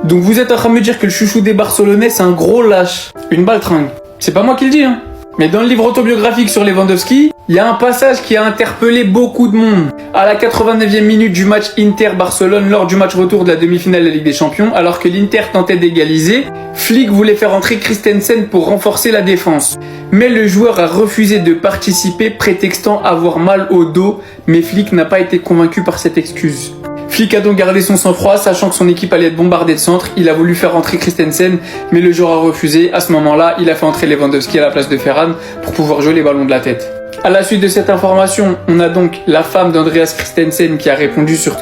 Donc vous êtes en train de me dire que le chouchou des Barcelonais c'est un gros lâche, une baltringue. C'est pas moi qui le dis, hein. Mais dans le livre autobiographique sur Lewandowski, il y a un passage qui a interpellé beaucoup de monde. À la 89e minute du match Inter-Barcelone, lors du match retour de la demi-finale de la Ligue des Champions, alors que l'Inter tentait d'égaliser, Flick voulait faire entrer Christensen pour renforcer la défense. Mais le joueur a refusé de participer, prétextant avoir mal au dos, mais Flick n'a pas été convaincu par cette excuse. Flick a donc gardé son sang-froid, sachant que son équipe allait être bombardée de centres. Il a voulu faire entrer Christensen, mais le joueur a refusé. À ce moment-là, il a fait entrer Lewandowski à la place de Ferran pour pouvoir jouer les ballons de la tête. À la suite de cette information, on a donc la femme d'Andreas Christensen qui a répondu sur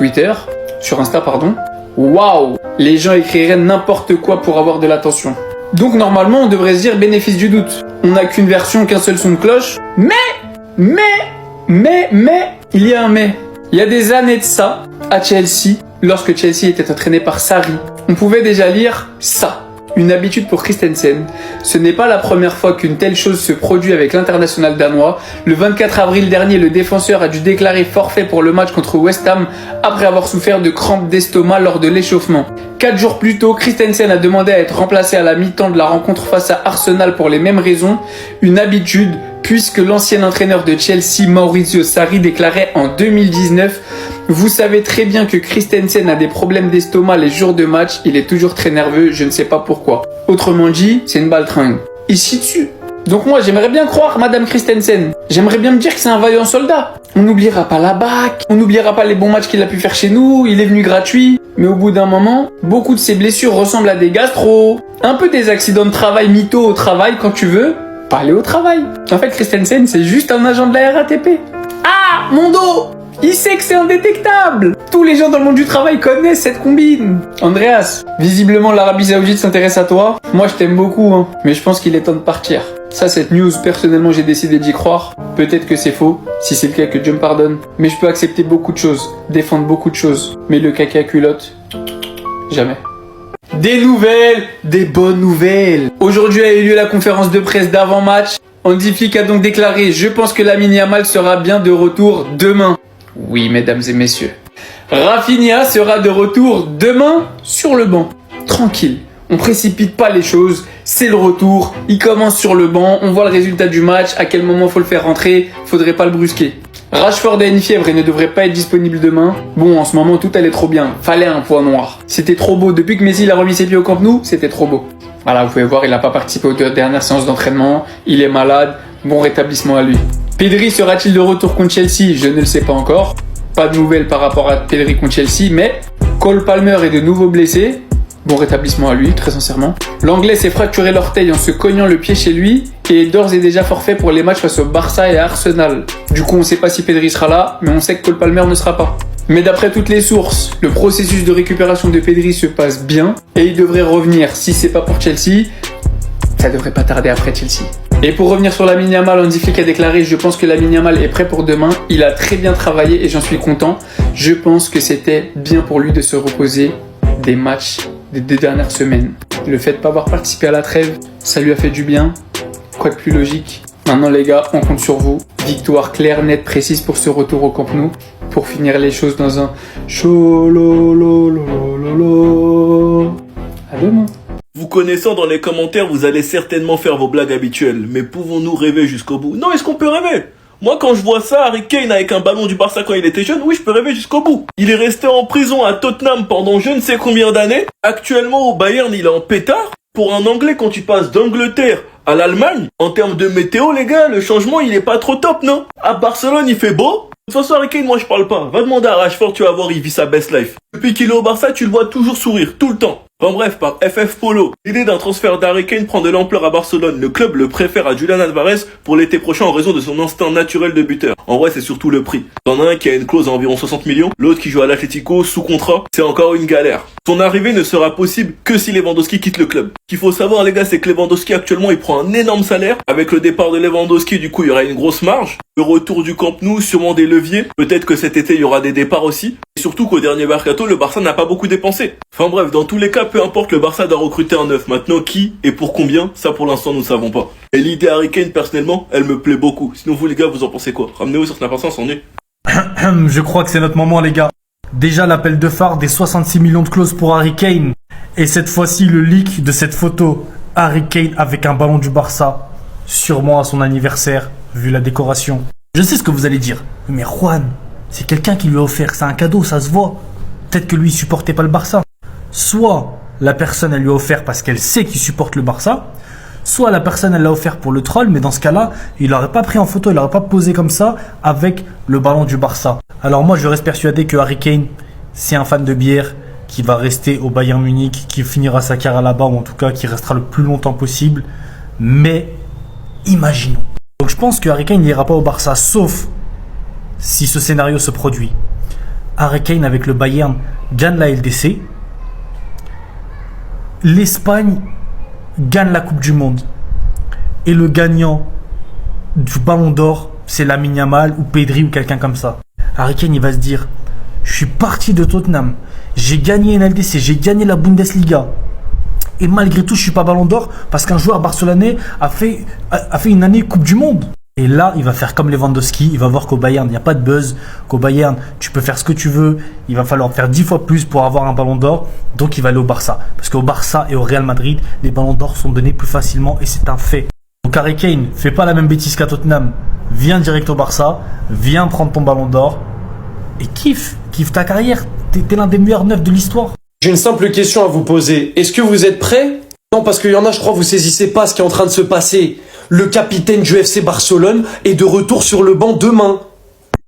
Insta. Waouh, les gens écriraient n'importe quoi pour avoir de l'attention. Donc normalement, on devrait se dire bénéfice du doute. On n'a qu'une version, qu'un seul son de cloche. Mais, il y a un mais. Il y a des années de ça, à Chelsea, lorsque Chelsea était entraîné par Sarri, on pouvait déjà lire ça. Une habitude pour Christensen. Ce n'est pas la première fois qu'une telle chose se produit avec l'international danois. Le 24 avril dernier, le défenseur a dû déclarer forfait pour le match contre West Ham après avoir souffert de crampes d'estomac lors de l'échauffement. 4 jours plus tôt, Christensen a demandé à être remplacé à la mi-temps de la rencontre face à Arsenal pour les mêmes raisons. Une habitude, puisque l'ancien entraîneur de Chelsea, Maurizio Sarri, déclarait en 2019 « Vous savez très bien que Christensen a des problèmes d'estomac les jours de match, il est toujours très nerveux, je ne sais pas pourquoi. » Autrement dit, c'est une baltringue. Ici dessus. Donc moi, j'aimerais bien croire Madame Christensen. J'aimerais bien me dire que c'est un vaillant soldat. On n'oubliera pas la BAC, on n'oubliera pas les bons matchs qu'il a pu faire chez nous, il est venu gratuit. Mais au bout d'un moment, beaucoup de ses blessures ressemblent à des gastro. Un peu des accidents de travail mytho au travail quand tu veux pas aller au travail. En fait, Christensen, c'est juste un agent de la RATP. Ah, mon dos! Il sait que c'est indétectable. Tous les gens dans le monde du travail connaissent cette combine. Andreas, visiblement l'Arabie Saoudite s'intéresse à toi. Moi je t'aime beaucoup, hein, mais je pense qu'il est temps de partir. Ça, cette news, personnellement j'ai décidé d'y croire. Peut-être que c'est faux, si c'est le cas que Dieu me pardonne. Mais je peux accepter beaucoup de choses, défendre beaucoup de choses. Mais le caca culotte, jamais. Des nouvelles, des bonnes nouvelles. Aujourd'hui a eu lieu la conférence de presse d'avant-match. Hansi Flick a donc déclaré « Je pense que Lamine Yamal sera bien de retour demain ». Oui, mesdames et messieurs. Rafinha sera de retour demain sur le banc. Tranquille, on précipite pas les choses, c'est le retour, il commence sur le banc, on voit le résultat du match, à quel moment faut le faire rentrer, faudrait pas le brusquer. Rashford a une fièvre et ne devrait pas être disponible demain. Bon, en ce moment, tout allait trop bien, fallait un point noir. C'était trop beau, depuis que Messi a remis ses pieds au Camp Nou, c'était trop beau. Voilà, vous pouvez voir, il n'a pas participé aux 2 dernières séances d'entraînement, il est malade, bon rétablissement à lui. Pedri sera-t-il de retour contre Chelsea? Je ne le sais pas encore. Pas de nouvelles par rapport à Pedri contre Chelsea, mais Cole Palmer est de nouveau blessé. Bon rétablissement à lui, très sincèrement. L'Anglais s'est fracturé l'orteil en se cognant le pied chez lui et est d'ores et déjà forfait pour les matchs face au Barça et à Arsenal. Du coup, on ne sait pas si Pedri sera là, mais on sait que Cole Palmer ne sera pas. Mais d'après toutes les sources, le processus de récupération de Pedri se passe bien et il devrait revenir. Si c'est pas pour Chelsea, ça devrait pas tarder après Chelsea. Et pour revenir sur Lamine Yamal, Hansi Flick a déclaré « Je pense que Lamine Yamal est prêt pour demain. Il a très bien travaillé et j'en suis content. Je pense que c'était bien pour lui de se reposer des matchs des 2 dernières semaines. Le fait de pas avoir participé à la trêve, ça lui a fait du bien. Quoi de plus logique? Maintenant les gars, on compte sur vous. Victoire claire, nette, précise pour ce retour au Camp Nou. Pour finir les choses dans un cholololololo. À demain. Vous connaissant dans les commentaires, vous allez certainement faire vos blagues habituelles. Mais pouvons-nous rêver jusqu'au bout? Non, est-ce qu'on peut rêver? Moi, quand je vois ça, Harry Kane avec un ballon du Barça quand il était jeune, oui, je peux rêver jusqu'au bout. Il est resté en prison à Tottenham pendant je ne sais combien d'années. Actuellement, au Bayern, il est en pétard. Pour un Anglais, quand tu passes d'Angleterre à l'Allemagne, en termes de météo, les gars, le changement, il est pas trop top, non? À Barcelone, il fait beau. De toute façon, Harry Kane, moi, je parle pas. Va demander à Rashford, tu vas voir, il vit sa best life. Depuis qu'il est au Barça, tu le vois toujours sourire, tout le temps. Enfin bref, par FF Polo, l'idée d'un transfert d'Harry Kane prend de l'ampleur à Barcelone. Le club le préfère à Julian Alvarez pour l'été prochain en raison de son instinct naturel de buteur. En vrai, c'est surtout le prix. T'en as un qui a une clause à environ 60 millions, l'autre qui joue à l'Atlético sous contrat, c'est encore une galère. Son arrivée ne sera possible que si Lewandowski quitte le club. Ce qu'il faut savoir les gars, c'est que Lewandowski actuellement il prend un énorme salaire. Avec le départ de Lewandowski, du coup il y aura une grosse marge. Le retour du Camp Nou, sûrement des leviers. Peut-être que cet été il y aura des départs aussi. Et surtout qu'au dernier mercato, le Barça n'a pas beaucoup dépensé. Enfin bref, dans tous les cas, peu importe, le Barça doit recruter un neuf. Maintenant, qui et pour combien, ça pour l'instant nous ne savons pas. Et l'idée Harry Kane, personnellement, elle me plaît beaucoup. Sinon vous les gars, vous en pensez quoi? Ramenez-vous sur Snap, on s'ennuie. Je crois que c'est notre moment les gars. Déjà l'appel de phare des 66 millions de clauses pour Harry Kane. Et cette fois-ci, le leak de cette photo, Harry Kane avec un ballon du Barça, sûrement à son anniversaire, vu la décoration. Je sais ce que vous allez dire, mais Juan, c'est quelqu'un qui lui a offert, c'est un cadeau, ça se voit. Peut-être que lui, il supportait pas le Barça. Soit la personne, elle lui a offert parce qu'elle sait qu'il supporte le Barça, soit la personne, elle l'a offert pour le troll, mais dans ce cas-là, il n'aurait pas pris en photo, il n'aurait pas posé comme ça avec le ballon du Barça. Alors moi, je reste persuadé que Harry Kane, c'est un fan de bière qui va rester au Bayern Munich, qui finira sa carrière là-bas, ou en tout cas qui restera le plus longtemps possible. Mais imaginons. Donc je pense que Harry Kane n'ira pas au Barça, sauf si ce scénario se produit. Harry Kane avec le Bayern gagne la LDC. L'Espagne gagne la Coupe du Monde. Et le gagnant du Ballon d'Or, c'est Lamine Yamal ou Pedri ou quelqu'un comme ça. Harry Kane, il va se dire, je suis parti de Tottenham, j'ai gagné une LDC, j'ai gagné la Bundesliga. Et malgré tout, je suis pas Ballon d'Or parce qu'un joueur barcelonais a fait une année Coupe du Monde. Et là, il va faire comme Lewandowski, il va voir qu'au Bayern, il n'y a pas de buzz, qu'au Bayern, tu peux faire ce que tu veux, il va falloir faire 10 fois plus pour avoir un Ballon d'Or, donc il va aller au Barça. Parce qu'au Barça et au Real Madrid, les Ballons d'Or sont donnés plus facilement et c'est un fait. Donc Harry Kane, fais pas la même bêtise qu'à Tottenham, viens direct au Barça, viens prendre ton Ballon d'Or et kiffe ta carrière, t'es l'un des meilleurs neufs de l'histoire. J'ai une simple question à vous poser. Est-ce que vous êtes prêts? Non, parce qu'il y en a, je crois, vous saisissez pas ce qui est en train de se passer. Le capitaine du FC Barcelone est de retour sur le banc demain.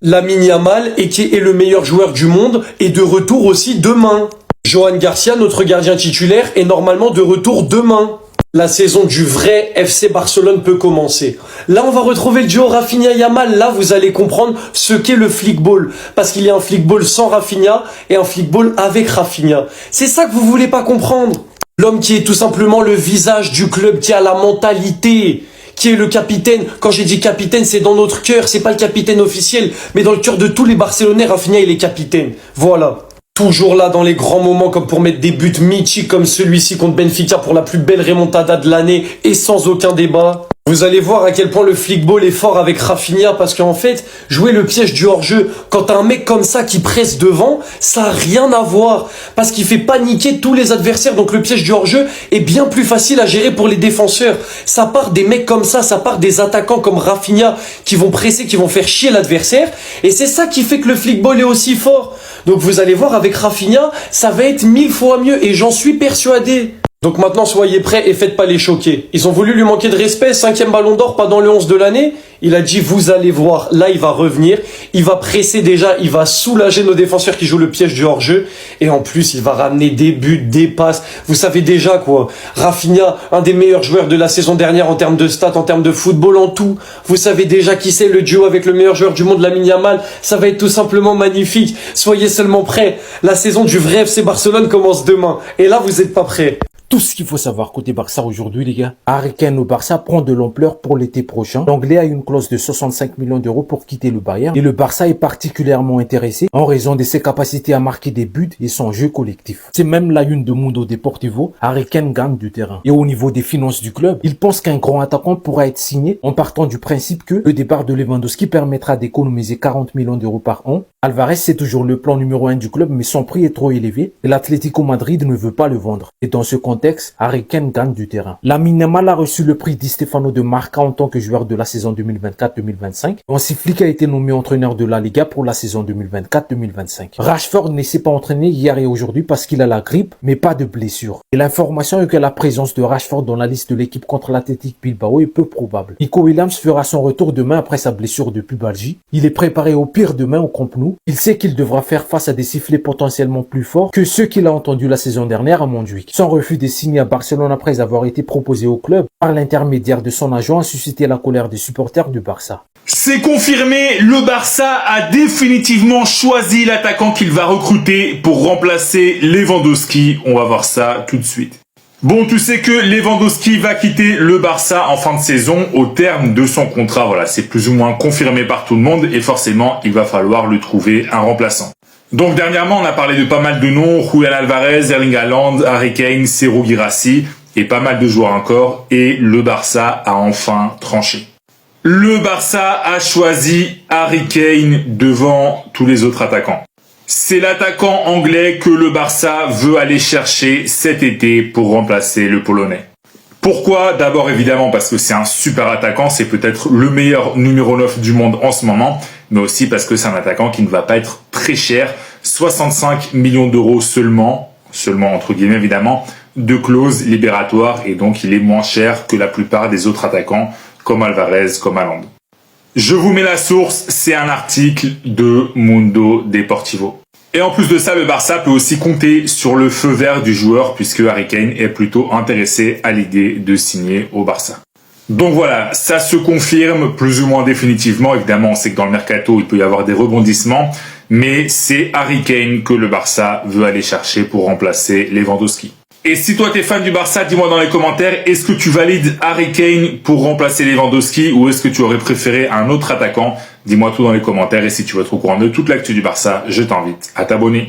Lamine Yamal, qui est le meilleur joueur du monde, est de retour aussi demain. Johan Garcia, notre gardien titulaire, est normalement de retour demain. La saison du vrai FC Barcelone peut commencer. Là, on va retrouver le duo Rafinha-Yamal. Là, vous allez comprendre ce qu'est le flickball. Parce qu'il y a un flickball sans Rafinha et un flickball avec Rafinha. C'est ça que vous voulez pas comprendre. L'homme qui est tout simplement le visage du club, qui a la mentalité, qui est le capitaine. Quand j'ai dit capitaine, c'est dans notre cœur. C'est pas le capitaine officiel, mais dans le cœur de tous les Barcelonais, Rafinha, il est capitaine. Voilà. Toujours là dans les grands moments comme pour mettre des buts mythiques comme celui-ci contre Benfica pour la plus belle remontada de l'année et sans aucun débat. Vous allez voir à quel point le flickball est fort avec Rafinha parce qu'en fait, jouer le piège du hors-jeu, quand t'as un mec comme ça qui presse devant, ça a rien à voir parce qu'il fait paniquer tous les adversaires. Donc le piège du hors-jeu est bien plus facile à gérer pour les défenseurs. Ça part des mecs comme ça part des attaquants comme Rafinha qui vont presser, qui vont faire chier l'adversaire. Et c'est ça qui fait que le flickball est aussi fort. Donc vous allez voir avec Rafinha, ça va être 1000 fois mieux et j'en suis persuadé. Donc maintenant soyez prêts et faites pas les choquer. Ils ont voulu lui manquer de respect, 5e Ballon d'Or, pas dans le 11 de l'année. Il a dit vous allez voir, là il va revenir, il va presser déjà, il va soulager nos défenseurs qui jouent le piège du hors-jeu. Et en plus il va ramener des buts, des passes. Vous savez déjà quoi, Rafinha, un des meilleurs joueurs de la saison dernière en termes de stats, en termes de football, en tout. Vous savez déjà qui c'est le duo avec le meilleur joueur du monde, Lamine Yamal. Ça va être tout simplement magnifique. Soyez seulement prêts. La saison du vrai FC Barcelone commence demain. Et là vous êtes pas prêts. Tout ce qu'il faut savoir côté Barça aujourd'hui, les gars. Harry Kane au Barça prend de l'ampleur pour l'été prochain. L'Anglais a une clause de 65 millions d'euros pour quitter le Bayern. Et le Barça est particulièrement intéressé en raison de ses capacités à marquer des buts et son jeu collectif. C'est même la une de Mundo Deportivo. Harry Kane gagne du terrain. Et au niveau des finances du club, il pense qu'un grand attaquant pourra être signé en partant du principe que le départ de Lewandowski permettra d'économiser 40 millions d'euros par an. Alvarez, c'est toujours le plan numéro 1 du club, mais son prix est trop élevé et l'Atlético Madrid ne veut pas le vendre. Et dans ce contexte, Harry Kane gagne du terrain. Lamine Yamal a reçu le prix Di Stefano de Marca en tant que joueur de la saison 2024-2025. Hansi Flick a été nommé entraîneur de la Liga pour la saison 2024-2025. Rashford ne s'est pas entraîné hier et aujourd'hui parce qu'il a la grippe, mais pas de blessure. Et l'information est que la présence de Rashford dans la liste de l'équipe contre l'Athletic Bilbao est peu probable. Nico Williams fera son retour demain après sa blessure de pubalgie. Il est préparé au pire demain au Camp Nou. Il sait qu'il devra faire face à des sifflets potentiellement plus forts que ceux qu'il a entendus la saison dernière à Montjuic. Son refus de signer à Barcelone après avoir été proposé au club par l'intermédiaire de son agent a suscité la colère des supporters du Barça. C'est confirmé, le Barça a définitivement choisi l'attaquant qu'il va recruter pour remplacer Lewandowski. On va voir ça tout de suite. Bon, tu sais que Lewandowski va quitter le Barça en fin de saison au terme de son contrat. Voilà, c'est plus ou moins confirmé par tout le monde et forcément, il va falloir lui trouver un remplaçant. Donc dernièrement, on a parlé de pas mal de noms, Julián Álvarez, Erling Haaland, Harry Kane, Serhou Guirassy et pas mal de joueurs encore et le Barça a enfin tranché. Le Barça a choisi Harry Kane devant tous les autres attaquants. C'est l'attaquant anglais que le Barça veut aller chercher cet été pour remplacer le Polonais. Pourquoi? D'abord évidemment parce que c'est un super attaquant, c'est peut-être le meilleur numéro 9 du monde en ce moment, mais aussi parce que c'est un attaquant qui ne va pas être très cher, 65 millions d'euros seulement entre guillemets évidemment, de clauses libératoires et donc il est moins cher que la plupart des autres attaquants comme Alvarez, comme Haaland. Je vous mets la source, c'est un article de Mundo Deportivo. Et en plus de ça, le Barça peut aussi compter sur le feu vert du joueur puisque Harry Kane est plutôt intéressé à l'idée de signer au Barça. Donc voilà, ça se confirme plus ou moins définitivement. Évidemment, on sait que dans le mercato, il peut y avoir des rebondissements, mais c'est Harry Kane que le Barça veut aller chercher pour remplacer Lewandowski. Et si toi t'es fan du Barça, dis-moi dans les commentaires, est-ce que tu valides Harry Kane pour remplacer Lewandowski ou est-ce que tu aurais préféré un autre attaquant? Dis-moi tout dans les commentaires et si tu veux être au courant de toute l'actu du Barça, je t'invite à t'abonner.